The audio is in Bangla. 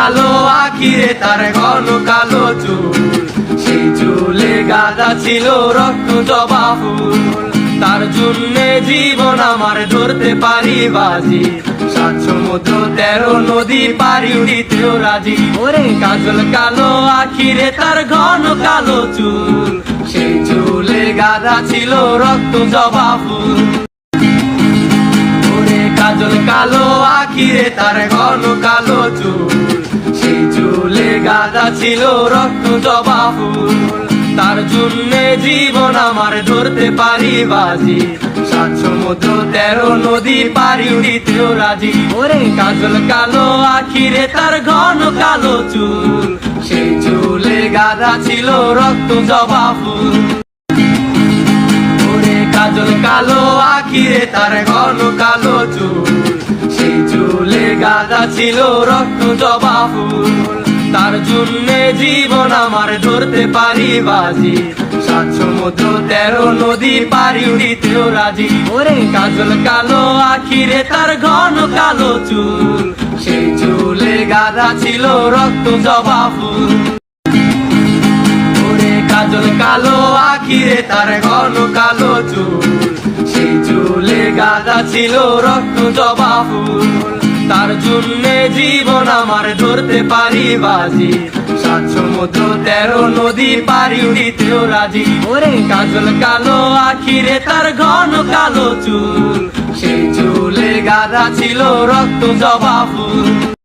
কালো আখিরে তার ঘন কালো চুল, সেই চুলে গাঁদা ছিল রক্ত জবা ফুল। তার জন্যে জীবন আমার ধরতে পারি বাজি, 7 সমুদ্র 13 নদী পারি উড়িতেও রাজি। ওরে কাজল কালো আখিরে তার ঘন কালো চুল, সেই চুলে গাঁদা ছিল রক্ত জবা ফুল। ওরে কাজল কালো আখিরে তার ঘন কালো চুল, সেই চুলে গাঁদা ছিল রক্ত জবা ফুল। তার জন্যে জীবন আমার ধরতে পারি বাজি, 7 সমুদ্র 13 নদী পারি উড়িতেও রাজি। ওরে কাজল কালো আখিরে তার ঘন কালো চুল, সেই চুলে গাঁদা ছিল রক্ত জবা ফুল। ওরে কাজল কালো আখিরে তার ঘন কালো চুল, সেই চুলে গাঁদা ছিল রক্ত জবা ফুল। তার জন্যে জীবন আমার ধরতে পারি বাজি, 7 সমুদ্র 13 নদী পারি উড়িতেও রাজি। ওরে কাজল কালো আখিরে তার ঘন কালো চুল, সেই চুলে গাঁদা ছিল রক্ত জবা ফুল। ওরে কাজল কালো আখিরে তার ঘন কালো চুল, সেই চুলে গাঁদা ছিল রক্ত জবা ফুল। তার জন্যে জীবন আমার ধরতে পারি বাজি, 7 সমুদ্র 13 নদী পারি উড়িতেও রাজি। ওরে কাজল কালো আখিরে তার ঘন কালো চুল, সেই চুলে গাঁদা ছিল রক্ত জবা ফুল।